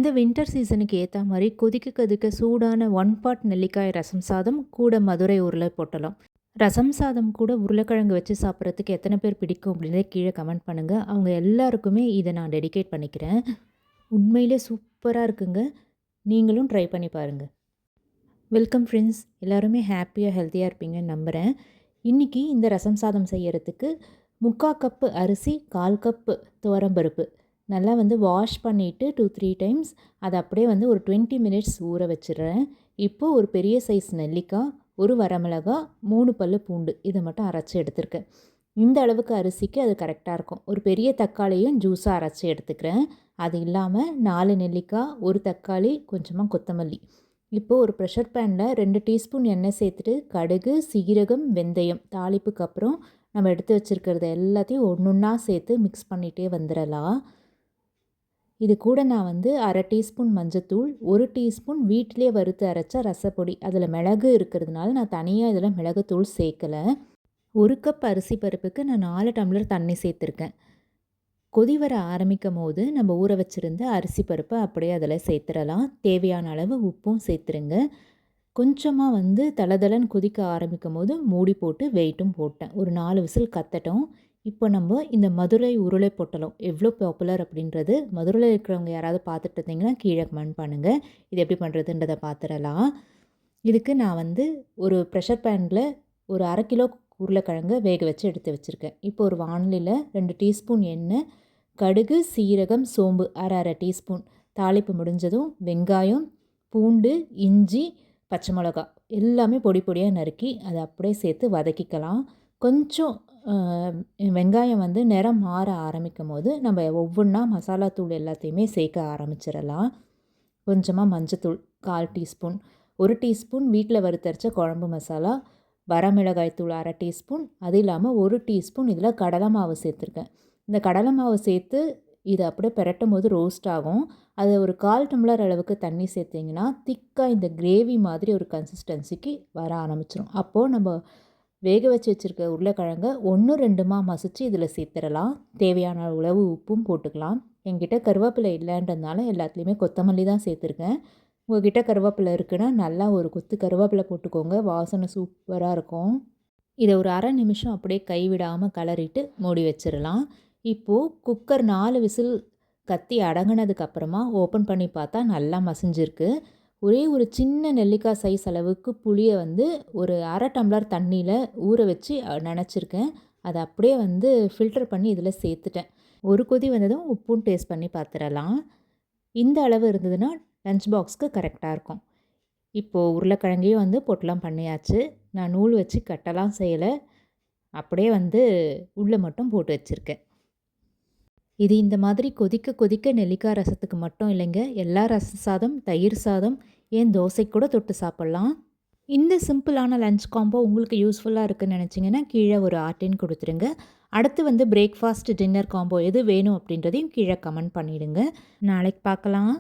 இந்த வின்டர் சீசனுக்கு ஏற்ற மாதிரி கொதிக்க கொதிக்க சூடான ஒன் பாட் நெல்லிக்காய் ரசம் சாதம் கூட மதுரை உருளை பொட்டலம். ரசம் சாதம் கூட உருளைக்கிழங்கு வச்சு சாப்பிட்றதுக்கு எத்தனை பேர் பிடிக்கும் அப்படின்றத கீழே கமெண்ட் பண்ணுங்கள். அவங்க எல்லாருக்குமே இதை நான் டெடிகேட் பண்ணிக்கிறேன். உண்மையிலே சூப்பராக இருக்குங்க. நீங்களும் ட்ரை பண்ணி பாருங்கள். வெல்கம் ஃப்ரெண்ட்ஸ், எல்லாருமே ஹாப்பியாக ஹெல்த்தியாக இருப்பீங்கன்னு நம்புகிறேன். இன்றைக்கி இந்த ரசம் சாதம் செய்கிறதுக்கு 3/4 கப்பு அரிசி, 1/4 கப்பு துவரம்பருப்பு நல்லா வாஷ் பண்ணிவிட்டு 2-3 டைம்ஸ் அதை அப்படியே ஒரு 20 மினிட்ஸ் ஊற வச்சிடுறேன். இப்போது ஒரு பெரிய சைஸ் நெல்லிக்காய், ஒரு வரமிளகா, 3 பல்லு பூண்டு இதை மட்டும் அரைச்சி எடுத்துருக்கேன். இந்த அளவுக்கு அரிசிக்கு அது கரெக்டாக இருக்கும். ஒரு பெரிய தக்காளியும் ஜூஸாக அரைச்சி எடுத்துக்கிறேன். அது இல்லாமல் 4 நெல்லிக்காய், ஒரு தக்காளி, கொஞ்சமாக கொத்தமல்லி. இப்போது ஒரு ப்ரெஷர் பேனில் 2 டீஸ்பூன் எண்ணெய் சேர்த்துட்டு கடுகு, சீரகம், வெந்தயம் தாளிப்புக்கு அப்புறம் நம்ம எடுத்து வச்சுருக்கிறது எல்லாத்தையும் ஒன்று ஒன்றா சேர்த்து மிக்ஸ் பண்ணிகிட்டே வந்துடலாம். இது கூட நான் 1/2 டீஸ்பூன் மஞ்சத்தூள், 1 டீஸ்பூன் வீட்டிலே வறுத்து அரைச்ச ரசப்பொடி. அதில் மிளகு இருக்கிறதுனால நான் தனியாக இதில் மிளகுத்தூள் சேர்க்கலை. 1 கப் அரிசி பருப்புக்கு நான் 4 டம்ளர் தண்ணி சேர்த்துருக்கேன். கொதி வர ஆரம்பிக்கும் போது நம்ம ஊற வச்சுருந்த அரிசி பருப்பை அப்படியே அதில் சேர்த்துடலாம். தேவையான அளவு உப்பும் சேர்த்துருங்க. கொஞ்சமாக தளதளன்னு கொதிக்க ஆரம்பிக்கும் போது மூடி போட்டு வெயிட்டும் போட்டேன். ஒரு 4 விசில் கத்தட்டும். இப்போ நம்ம இந்த மதுரை உருளை பொட்டலம் எவ்வளோ பாப்புலர் அப்படின்றது மதுரையில் இருக்கிறவங்க யாராவது பார்த்துட்டு இருந்தீங்கன்னா கீழே கமெண்ட் பண்ணுங்கள். இது எப்படி பண்ணுறதுன்றதை பார்த்துடலாம். இதுக்கு நான் ஒரு ப்ரெஷர் பேனில் ஒரு 1/2 கிலோ உருளைக்கிழங்கு வேக வச்சு எடுத்து வச்சுருக்கேன். இப்போ ஒரு வாணலியில் 2 டீஸ்பூன் எண்ணெய், கடுகு, சீரகம், சோம்பு 1/2 டீஸ்பூன். தாளிப்பு முடிஞ்சதும் வெங்காயம், பூண்டு, இஞ்சி, பச்சை மிளகா எல்லாமே பொடி பொடியாக நறுக்கி அதை அப்படியே சேர்த்து வதக்கிக்கலாம். கொஞ்சம் வெங்காயம் நிறம் மாற ஆரம்பிக்கும் போது நம்ம ஒவ்வொன்றா மசாலா தூள் எல்லாத்தையுமே சேர்க்க ஆரம்பிச்சிடலாம். கொஞ்சமாக மஞ்சத்தூள் 1/4 டீஸ்பூன், 1 டீஸ்பூன் வீட்டில் வறுத்தரைச்ச குழம்பு மசாலா, வரமிளகாய் தூள் 1/2 டீஸ்பூன், அது இல்லாமல் 1 டீஸ்பூன் இதில் கடலை மாவு சேர்த்துருக்கேன். இந்த கடலை மாவு சேர்த்து இதை அப்படியே பெரட்டும் போது ரோஸ்ட் ஆகும். அதை ஒரு 1/4 டம்ளர் அளவுக்கு தண்ணி சேர்த்திங்கன்னா திக்காக இந்த கிரேவி மாதிரி ஒரு கன்சிஸ்டன்சிக்கு வர ஆரம்பிச்சிடும். அப்போது நம்ம வேக வச்சு வச்சுருக்க உருளைக்கிழங்க 1-2மா மசிச்சு இதில் சேர்த்துடலாம். தேவையான அளவு உப்பும் போட்டுக்கலாம். என்கிட்ட கருவேப்பிலை இல்லைன்றதுனால எல்லாத்துலேயுமே கொத்தமல்லி தான் சேர்த்துருக்கேன். உங்கள்கிட்ட கருவேப்பிலை இருக்குன்னா நல்லா ஒரு கொத்து கருவேப்பிலை போட்டுக்கோங்க. வாசனை சூப்பராக இருக்கும். இதை ஒரு 1/2 நிமிஷம் அப்படியே கைவிடாமல் கலரிட்டு மூடி வச்சிடலாம். இப்போது குக்கர் 4 விசில் கத்தி அடங்கினதுக்கப்புறமா ஓப்பன் பண்ணி பார்த்தா நல்லா மசிஞ்சிருக்கு. ஒரே ஒரு சின்ன நெல்லிக்காய் சைஸ் அளவுக்கு புளியை ஒரு 1/2 டம்ளர் தண்ணியில் ஊற வச்சு நனைச்சிருக்கேன். அதை அப்படியே ஃபில்டர் பண்ணி இதில் சேர்த்துட்டேன். ஒரு கொதி வந்ததும் உப்பும் டேஸ்ட் பண்ணி பார்த்துடலாம். இந்த அளவு இருந்ததுன்னா லஞ்ச் பாக்ஸ்க்கு கரெக்டாக இருக்கும். இப்போது உருளைக்கிழங்கையும் பொட்டலாம் பண்ணியாச்சு. நான் நூல் வச்சு கட்டலாம் செய்யலை. அப்படியே உள்ளே மட்டும் போட்டு வச்சுருக்கேன். இது இந்த மாதிரி கொதிக்க கொதிக்க நெல்லிக்காய் ரசத்துக்கு மட்டும் இல்லைங்க, எல்லா ரச சாதம், தயிர் சாதம், ஏன் தோசை கூட தொட்டு சாப்பிட்லாம். இந்த சிம்பிளான லஞ்ச் காம்போ உங்களுக்கு யூஸ்ஃபுல்லாக இருக்குன்னு நினச்சிங்கன்னா கீழே ஒரு ஆர்டின் கொடுத்துருங்க. அடுத்து பிரேக்ஃபாஸ்ட், டின்னர் காம்போ எது வேணும் அப்படின்றதையும் கீழே கமெண்ட் பண்ணிவிடுங்க. நாளைக்கு பார்க்கலாம்.